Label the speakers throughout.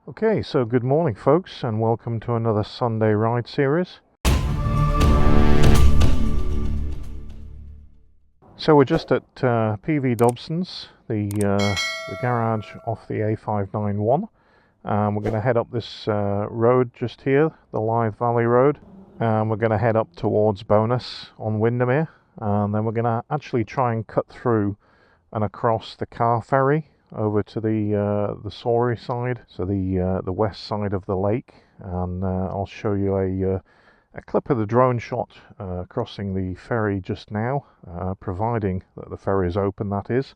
Speaker 1: Okay, so good morning folks, and welcome to another Sunday ride series. So we're just at PV Dobson's, the garage off the A591. We're going to head up this road just here, the Lythe Valley Road. We're going to head up towards Bonus on Windermere, and then we're going to actually try and cut through and across the car ferry over to the Sawrey side, so the west side of the lake, and I'll show you a clip of the drone shot crossing the ferry just now, providing that the ferry is open, that is.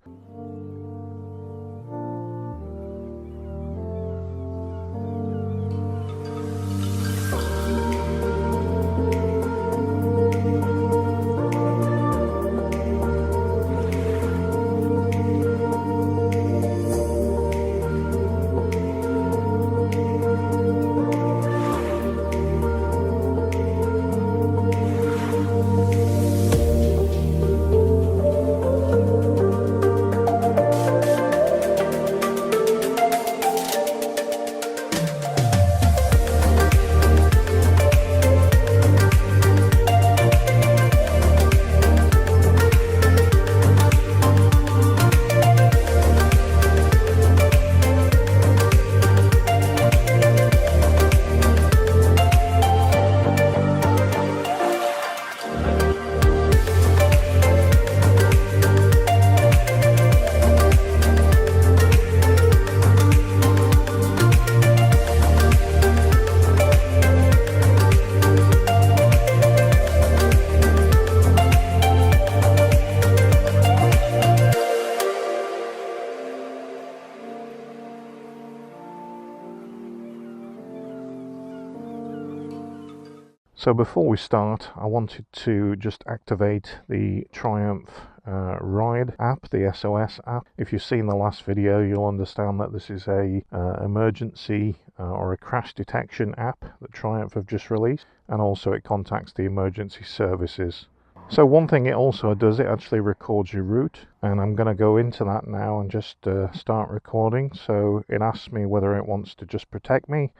Speaker 1: So before we start, I wanted to just activate the Triumph Ride app, the SOS app. If you've seen the last video, you'll understand that this is a emergency or a crash detection app that Triumph have just released, and also it contacts the emergency services. So one thing it also does, it actually records your route, and I'm going to go into that now and just start recording. So it asks me whether it wants to just protect me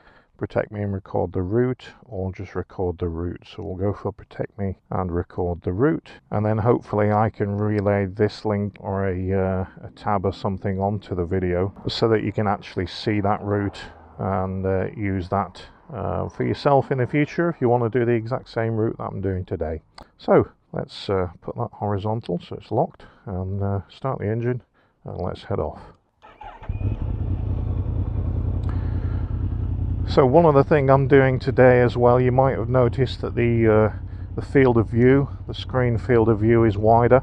Speaker 1: and record the route, or just record the route. So we'll go for protect me and record the route, and then hopefully I can relay this link or a tab or something onto the video so that you can actually see that route and use that for yourself in the future if you want to do the exact same route that I'm doing today. So let's put that horizontal so it's locked, and start the engine, and let's head off. So one other thing I'm doing today as well, you might have noticed that the field of view, the screen field of view is wider,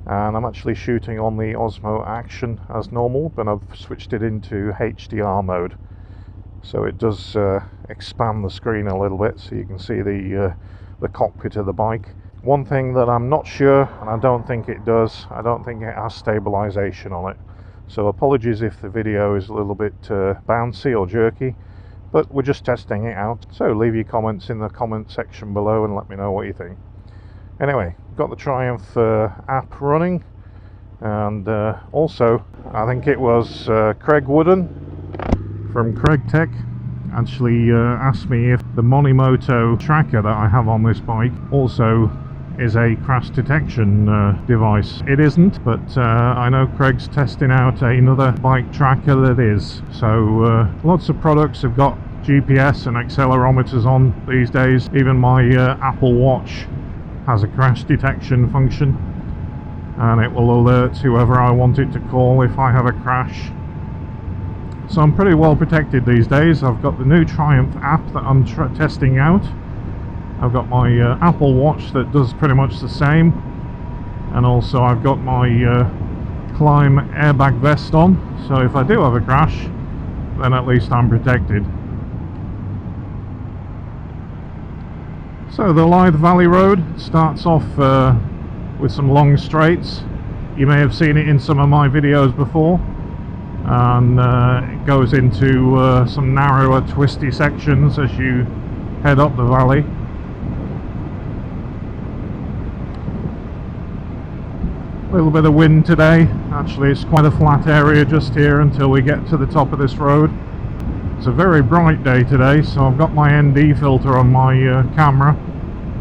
Speaker 1: and I'm actually shooting on the Osmo Action as normal, but I've switched it into HDR mode, so it does expand the screen a little bit so you can see the cockpit of the bike. One thing that I'm not sure, and I don't think it does, I don't think it has stabilization on it, so apologies if the video is a little bit bouncy or jerky, but we're just testing it out. So leave your comments in the comment section below and let me know what you think. Anyway, got the Triumph app running, and also I think it was Craig Wooden from Craig Tech actually asked me if the Monimoto tracker that I have on this bike also is a crash detection device. It isn't, but I know Craig's testing out another bike tracker that is. So lots of products have got GPS and accelerometers on these days. Even my Apple Watch has a crash detection function, and it will alert whoever I want it to call if I have a crash. So I'm pretty well protected these days. I've got the new Triumph app that I'm testing out. I've got my Apple Watch that does pretty much the same, and also I've got my Climb airbag vest on, so if I do have a crash, then at least I'm protected. So the Lythe Valley Road starts off with some long straights. You may have seen it in some of my videos before, and it goes into some narrower twisty sections as you head up the valley. A little bit of wind today. Actually, it's quite a flat area just here until we get to the top of this road. It's a very bright day today, so I've got my ND filter on my camera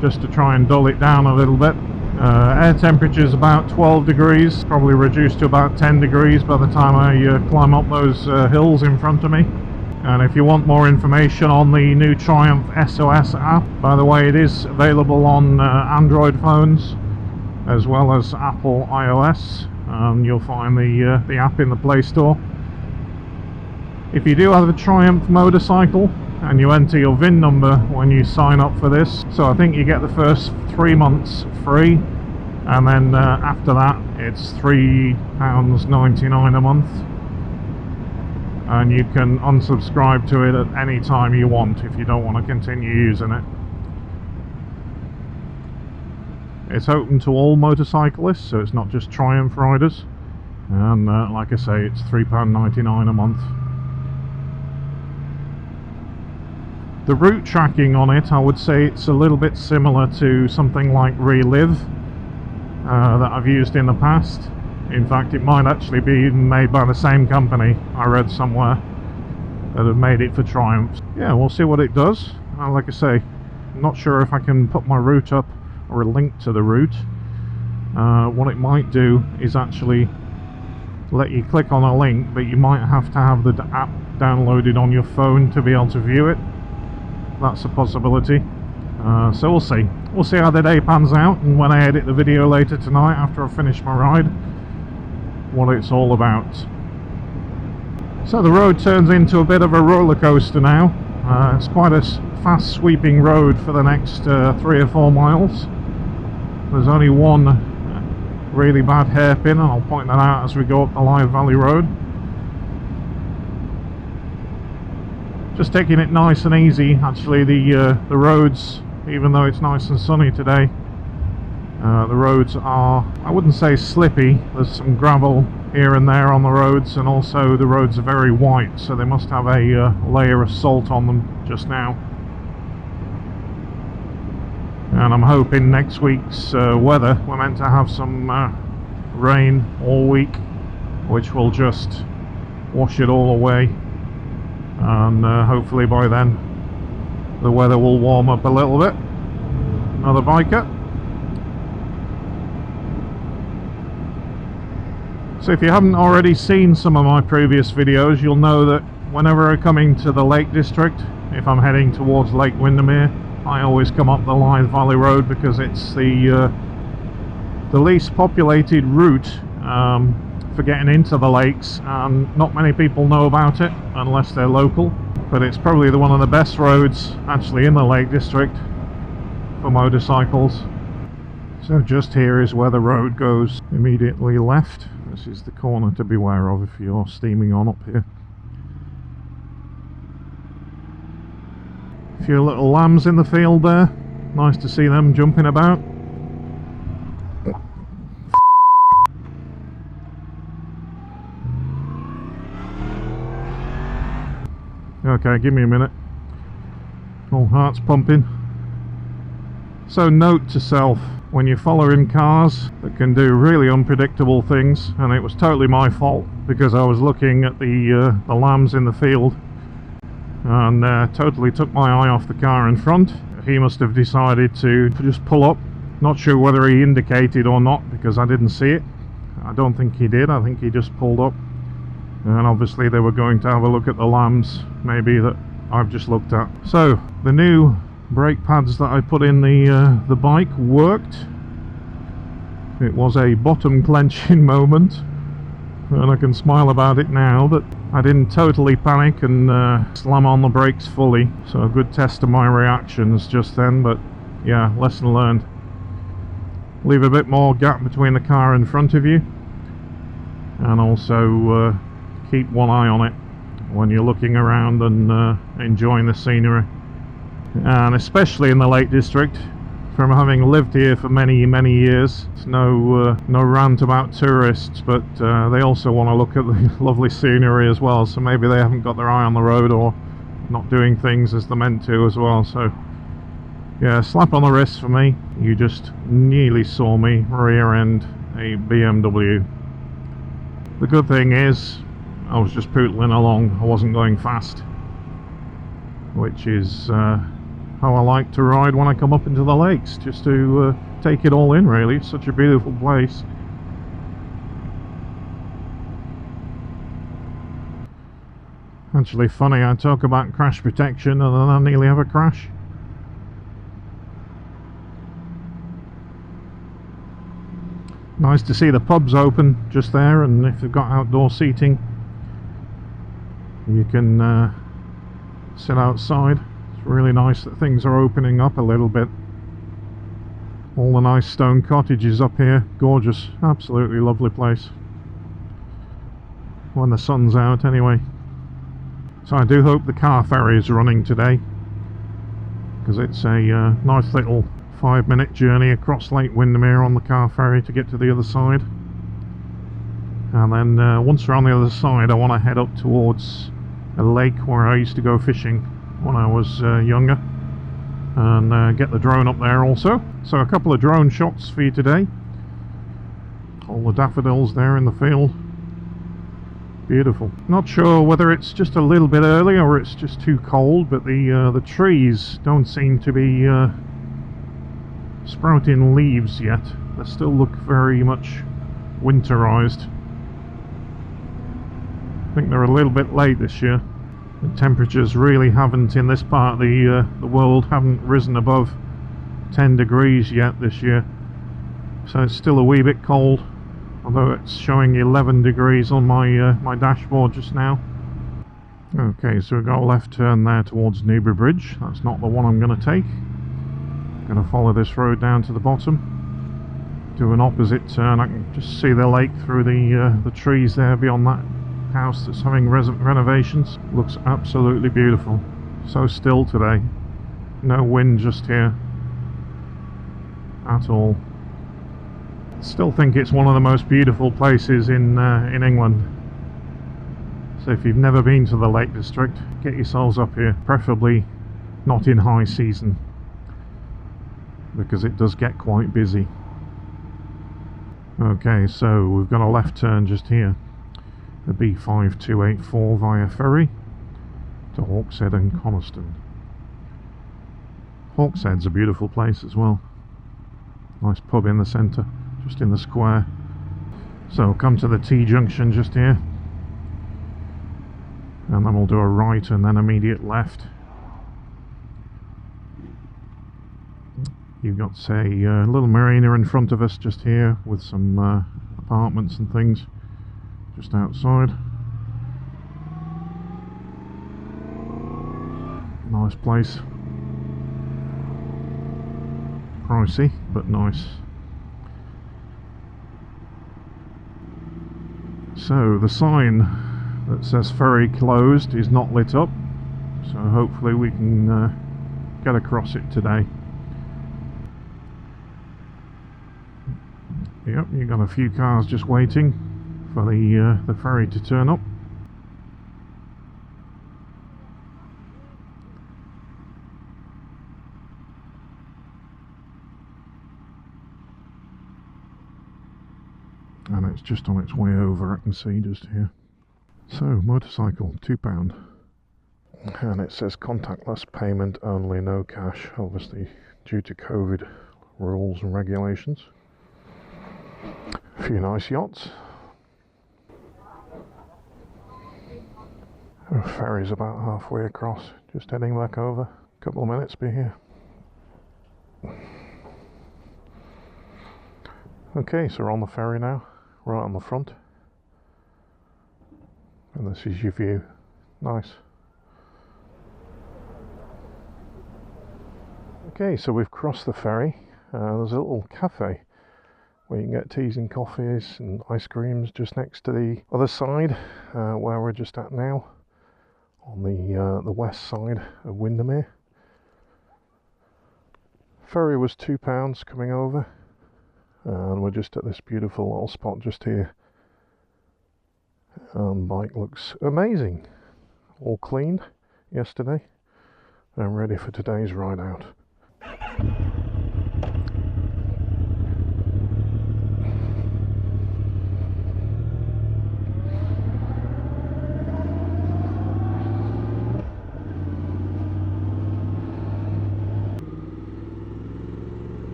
Speaker 1: just to try and dull it down a little bit. Air temperature is about 12 degrees, probably reduced to about 10 degrees by the time I climb up those hills in front of me. And if you want more information on the new Triumph SOS app, by the way, it is available on Android phones as well as Apple iOS. You'll find the app in the Play Store. If you do have a Triumph motorcycle and you enter your VIN number when you sign up for this, so I think you get the first 3 months free, and then after that it's £3.99 a month, and you can unsubscribe to it at any time you want if you don't want to continue using it. It's open to all motorcyclists, so it's not just Triumph riders, and like I say, it's £3.99 a month. The route tracking on it, I would say it's a little bit similar to something like Relive that I've used in the past. In fact, it might actually be made by the same company, I read somewhere, that have made it for Triumph. Yeah, we'll see what it does. Like I say, I'm not sure if I can put my route up or a link to the route. What it might do is actually let you click on a link, but you might have to have the app downloaded on your phone to be able to view it. That's a possibility. So we'll see. We'll see how the day pans out, and when I edit the video later tonight after I've finished my ride, what it's all about. So the road turns into a bit of a roller coaster now. It's quite a fast sweeping road for the next 3 or 4 miles. There's only one really bad hairpin, and I'll point that out as we go up the Lythe Valley Road. Just taking it nice and easy. Actually, the roads, even though it's nice and sunny today, the roads are, I wouldn't say slippy. There's some gravel here and there on the roads, and also the roads are very white, so they must have a layer of salt on them just now. And I'm hoping next week's weather, we're meant to have some rain all week, which will just wash it all away. And hopefully by then the weather will warm up a little bit. Another biker. So if you haven't already seen some of my previous videos, you'll know that whenever I'm coming to the Lake District, if I'm heading towards Lake Windermere, I always come up the Lythe Valley Road because it's the least populated route for getting into the lakes, and not many people know about it unless they're local, but it's probably one of the best roads actually in the Lake District for motorcycles. So just here is where the road goes immediately left. This is the corner to beware of if you're steaming on up here. A few little lambs in the field there, nice to see them jumping about. Okay, give me a minute. All heart's pumping. So note to self, when you're following cars that can do really unpredictable things, and it was totally my fault because I was looking at the lambs in the field and totally took my eye off the car in front. He must have decided to just pull up. Not sure whether he indicated or not because I didn't see it. I don't think he did. I think he just pulled up. And obviously they were going to have a look at the lambs, maybe, that I've just looked at. So the new brake pads that I put in the bike worked. It was a bottom clenching moment, and I can smile about it now that I didn't totally panic and slam on the brakes fully. So a good test of my reactions just then, but yeah, lesson learned. Leave a bit more gap between the car in front of you, and also keep one eye on it when you're looking around and enjoying the scenery. And especially in the Lake District, from having lived here for many years, it's no rant about tourists, but they also want to look at the lovely scenery as well, so maybe they haven't got their eye on the road or not doing things as they're meant to as well. So yeah, slap on the wrist for me. You just nearly saw me rear end a BMW. The good thing is I was just pootling along, I wasn't going fast. which is how I like to ride when I come up into the lakes, just to take it all in really. It's such a beautiful place. Actually funny, I talk about crash protection and then I nearly have a crash. Nice to see the pubs open just there, and if they've got outdoor seating you can sit outside. It's really nice that things are opening up a little bit. All the nice stone cottages up here, gorgeous, absolutely lovely place when the sun's out anyway. So I do hope the car ferry is running today, because it's a nice little 5-minute journey across Lake Windermere on the car ferry to get to the other side. And then once we're on the other side, I want to head up towards a lake where I used to go fishing when I was younger, and get the drone up there also. So a couple of drone shots for you today. All the daffodils there in the field. Beautiful. Not sure whether it's just a little bit early or it's just too cold, but the trees don't seem to be sprouting leaves yet. They still look very much winterized. I think they're a little bit late this year. The temperatures really haven't, in this part of the world, haven't risen above 10 degrees yet this year. So it's still a wee bit cold, although it's showing 11 degrees on my my dashboard just now. Okay, so we've got a left turn there towards Newbury Bridge. That's not the one I'm going to take. I'm going to follow this road down to the bottom, do an opposite turn. I can just see the lake through the trees there beyond that house that's having renovations. Looks absolutely beautiful. So still today, no wind just here at all. Still think it's one of the most beautiful places in England. So if you've never been to the Lake District, get yourselves up here, preferably not in high season, because it does get quite busy. Okay, so we've got a left turn just here, the B5284 via ferry to Hawkshead and Coniston. Hawkshead's a beautiful place as well. Nice pub in the centre, just in the square. So come to the T-junction just here, and then we'll do a right and then immediate left. You've got, say, a little marina in front of us just here with some apartments and things just outside. Nice place. Pricey, but nice. So the sign that says ferry closed is not lit up, so hopefully we can get across it today. Yep, you've got a few cars just waiting for the ferry to turn up. And it's just on its way over, I can see just here. So, motorcycle, £2. And it says contactless payment only, no cash, obviously due to COVID rules and regulations. A few nice yachts. The ferry's about halfway across, just heading back over. A couple of minutes, be here. Okay, so we're on the ferry now, right on the front. And this is your view. Nice. Okay, so we've crossed the ferry. There's a little cafe where you can get teas and coffees and ice creams just next to the other side, where we're just at now, on the west side of Windermere. Ferry was £2 coming over, and we're just at this beautiful little spot just here. Bike looks amazing, all cleaned yesterday, and ready for today's ride out.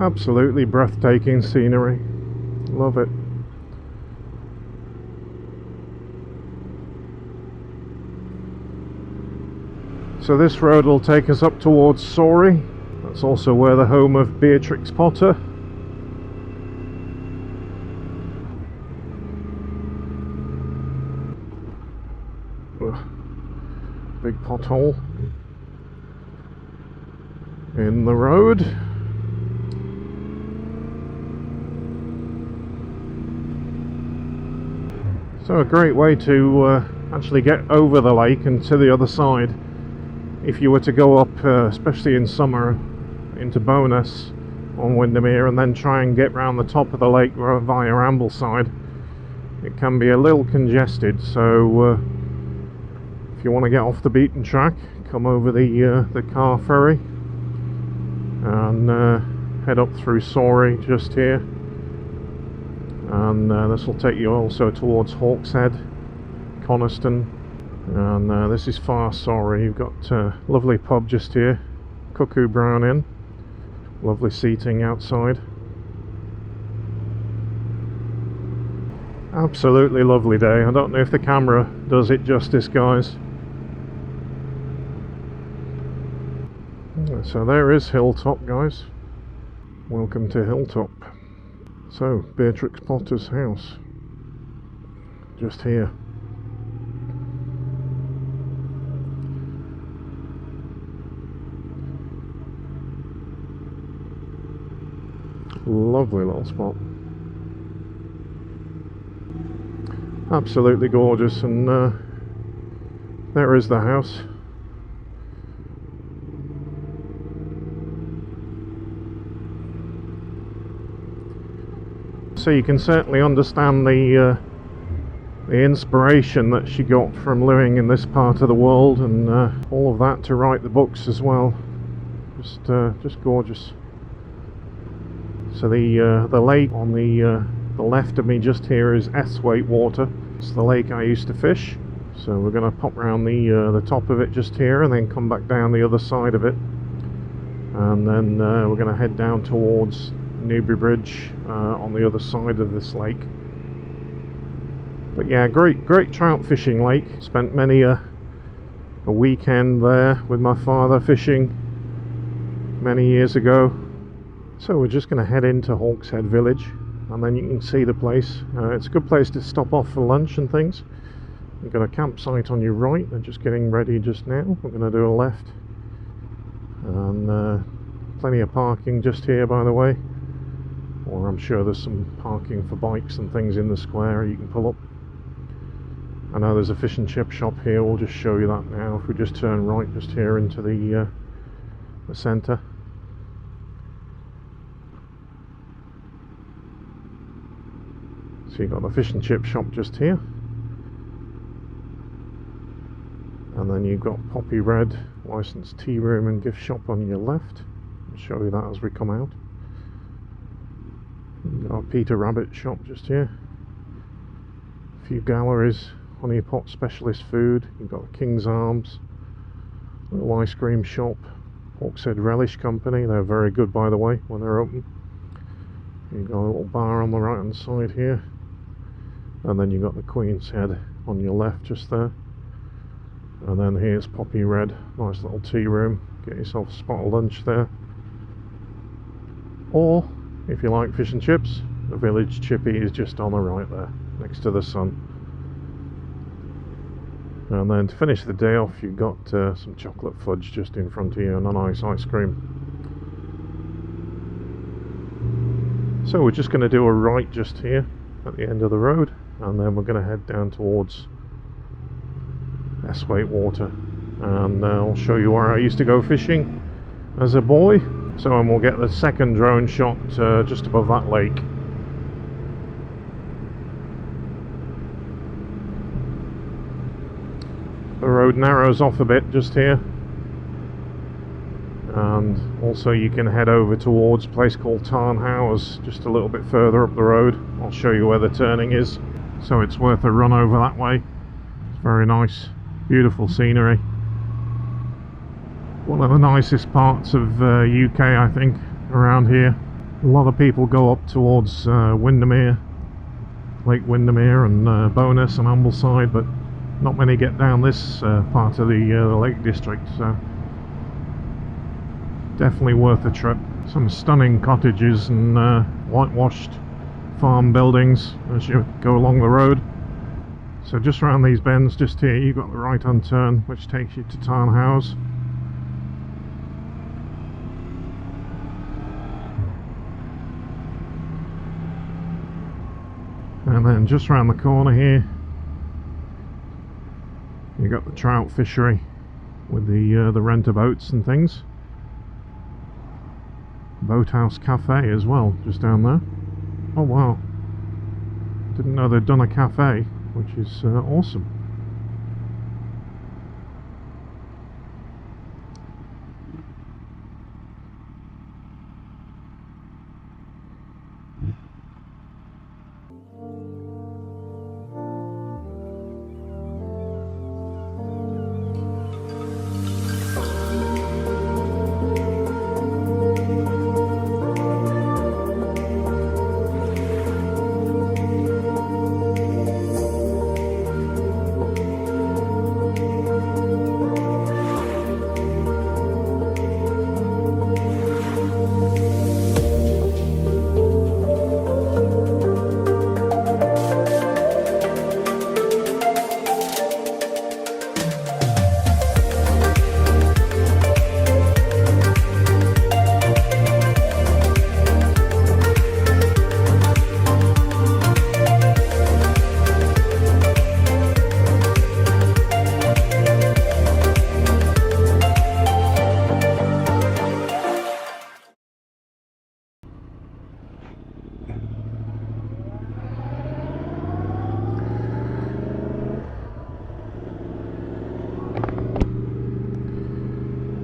Speaker 1: Absolutely breathtaking scenery. Love it. So this road will take us up towards Sawrey. That's also where the home of Beatrix Potter. Big pothole in the road. So a great way to actually get over the lake and to the other side. If you were to go up, especially in summer, into Bowness on Windermere and then try and get round the top of the lake via Ambleside, it can be a little congested. So if you want to get off the beaten track, come over the car ferry and head up through Sawrey just here, and this will take you also towards Hawkshead, Coniston, and this is far Sawrey. You've got a lovely pub just here, Cuckoo Brown Inn, lovely seating outside. Absolutely lovely day. I don't know if the camera does it justice, guys. So there is Hilltop, guys. Welcome to Hilltop. So, Beatrix Potter's house. Just here. Lovely little spot. Absolutely gorgeous, and there is the house. So you can certainly understand the inspiration that she got from living in this part of the world, and all of that to write the books as well. Just gorgeous. So the lake on the left of me just here is Estthwaite Water. It's the lake I used to fish. So we're going to pop round the top of it just here, and then come back down the other side of it, and then we're going to head down towards Newbury Bridge on the other side of this lake. But yeah, great trout fishing lake. Spent many a weekend there with my father fishing many years ago. So we're just going to head into Hawkshead Village, and then you can see the place. It's a good place to stop off for lunch and things. You've got a campsite on your right. They're just getting ready just now. We're going to do a left, and plenty of parking just here, by the way. Or I'm sure there's some parking for bikes and things in the square you can pull up. I know there's a fish and chip shop here. We'll just show you that now. If we just turn right just here into the centre. So you've got the fish and chip shop just here, and then you've got Poppy Red licensed tea room and gift shop on your left. I'll show you that as we come out. You've got a Peter Rabbit shop just here, a few galleries, Honey Pot Specialist Food. You've got King's Arms, little ice cream shop, Hawkshead Relish Company. They're very good, by the way, when they're open. You've got a little bar on the right hand side here, and then you've got the Queen's Head on your left just there. And then here's Poppy Red, nice little tea room. Get yourself a spot of lunch there. Or if you like fish and chips, the Village Chippy is just on the right there, next to the sun. And then to finish the day off, you've got some chocolate fudge just in front of you and a nice ice cream. So we're just going to do a right just here at the end of the road, and then we're going to head down towards Estthwaite Water, and I'll show you where I used to go fishing as a boy. So, and we'll get the second drone shot just above that lake. The road narrows off a bit just here, and also you can head over towards a place called Tarnhouse just a little bit further up the road. I'll show you where the turning is, so it's worth a run over that way. It's very nice, beautiful scenery. One of the nicest parts of UK, I think, around here. A lot of people go up towards Windermere, Lake Windermere and Bowness and Ambleside, but not many get down this part of the Lake District, so definitely worth a trip. Some stunning cottages and whitewashed farm buildings as you go along the road. So just around these bends just here you've got the right hand turn which takes you to Tarn House. And then just around the corner here you got the trout fishery with the renter boats and things. Boathouse Cafe as well, just down there. Oh wow, didn't know they'd done a cafe, which is awesome.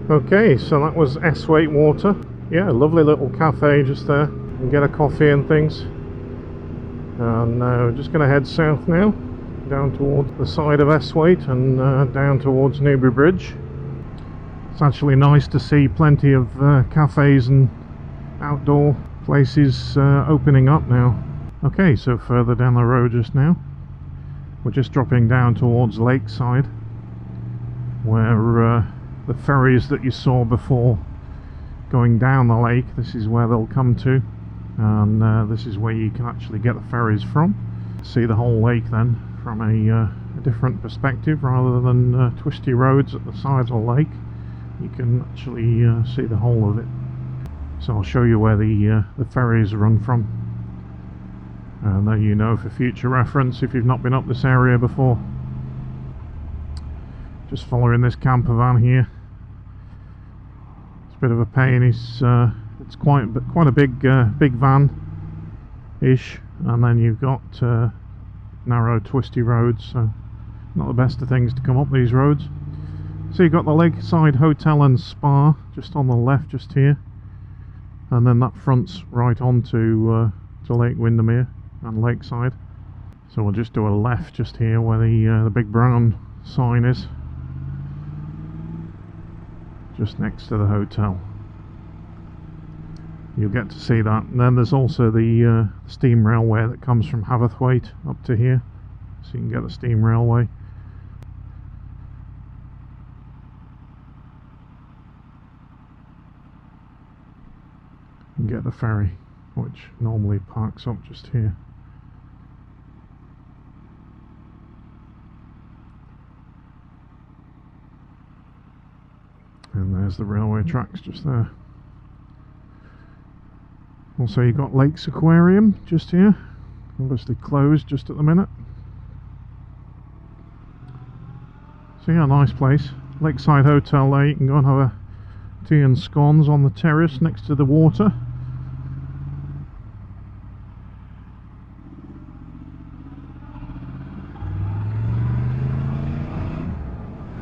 Speaker 1: Okay, so that was Estthwaite Water. Yeah, lovely little cafe just there. You can get a coffee and things. And we're just going to head south now, down towards the side of Estthwaite and down towards Newbury Bridge. It's actually nice to see plenty of cafes and outdoor places opening up now. Okay, so further down the road just now, we're just dropping down towards Lakeside, where the ferries that you saw before going down the lake, this is where they'll come to, and this is where you can actually get the ferries from. See the whole lake then from a different perspective, rather than twisty roads at the sides of the lake. You can actually see the whole of it. So I'll show you where the ferries run from, and then you know for future reference if you've not been up this area before. Just following this camper van here. It's a bit of a pain. It's quite a big van ish, and then you've got narrow twisty roads, so not the best of things to come up these roads. So you've got the Lakeside Hotel and Spa just on the left just here, and then that fronts right onto to Lake Windermere and Lakeside. So we'll just do a left just here where the big brown sign is, just next to the hotel. You'll get to see that. And then there's also the steam railway that comes from Estthwaite up to here, so you can get the steam railway. And get the ferry, which normally parks up just here. And there's the railway tracks just there. Also you've got Lakes Aquarium just here, obviously closed just at the minute. So yeah, nice place. Lakeside Hotel there, you can go and have a tea and scones on the terrace next to the water.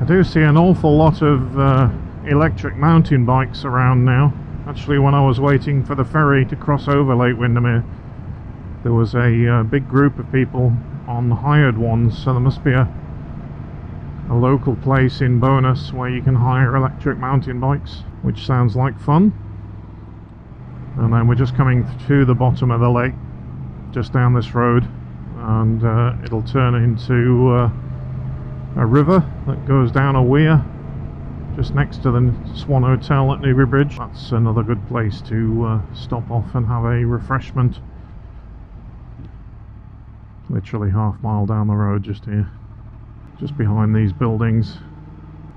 Speaker 1: I do see an awful lot of electric mountain bikes around now. Actually, when I was waiting for the ferry to cross over Lake Windermere, there was a big group of people on hired ones, so there must be a local place in Bowness where you can hire electric mountain bikes, which sounds like fun. And then we're just coming to the bottom of the lake, just down this road, and it'll turn into a river that goes down a weir just next to the Swan Hotel at Newbury Bridge. That's another good place to stop off and have a refreshment. Literally half-mile down the road just here, just behind these buildings.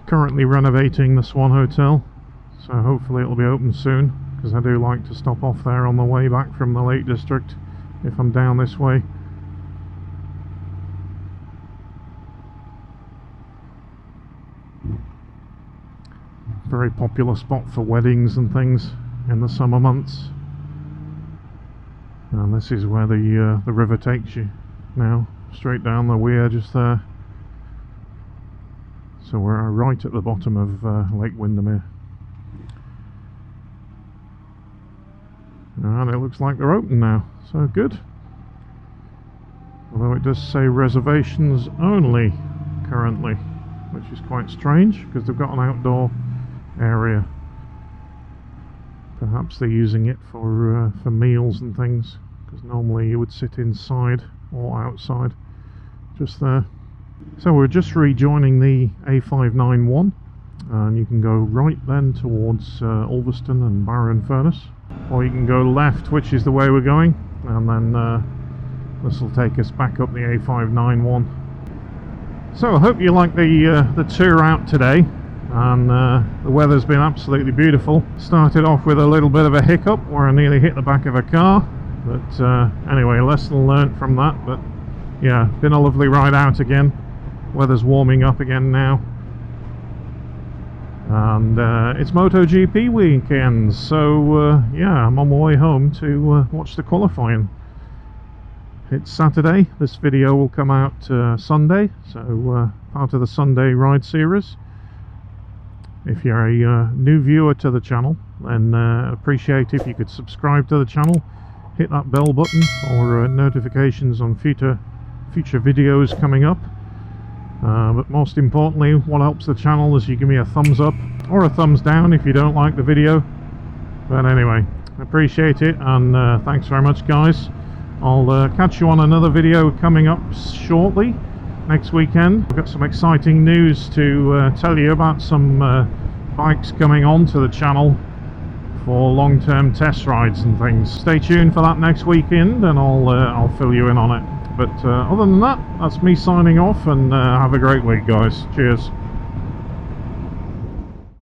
Speaker 1: Currently renovating the Swan Hotel, so hopefully it'll be open soon, because I do like to stop off there on the way back from the Lake District if I'm down this way. Very popular spot for weddings and things in the summer months. And this is where the river takes you now, straight down the weir just there. So we're right at the bottom of Lake Windermere. And it looks like they're open now, so good. Although it does say reservations only currently, which is quite strange because they've got an outdoor area. Perhaps they're using it for meals and things, because normally you would sit inside or outside just there. So we're just rejoining the A591, and you can go right then towards Ulverston and Barrow-in-Furness, or you can go left, which is the way we're going, and then this will take us back up the A591. So I hope you like the tour out today. And the weather's been absolutely beautiful. Started off with a little bit of a hiccup where I nearly hit the back of a car, but anyway, lesson learnt from that. But yeah, been a lovely ride out again. Weather's warming up again now, and it's MotoGP weekend, so yeah, I'm on my way home to watch the qualifying. It's Saturday. This video will come out Sunday, so part of the Sunday ride series. If you're a new viewer to the channel, then appreciate if you could subscribe to the channel, hit that bell button for notifications on future videos coming up. But most importantly, what helps the channel is you give me a thumbs up or a thumbs down if you don't like the video. But anyway, appreciate it, and thanks very much, guys. I'll catch you on another video coming up shortly. Next weekend, we've got some exciting news to tell you about some bikes coming onto the channel for long-term test rides and things. Stay tuned for that next weekend, and I'll fill you in on it. But other than that, that's me signing off, and have a great week, guys. Cheers.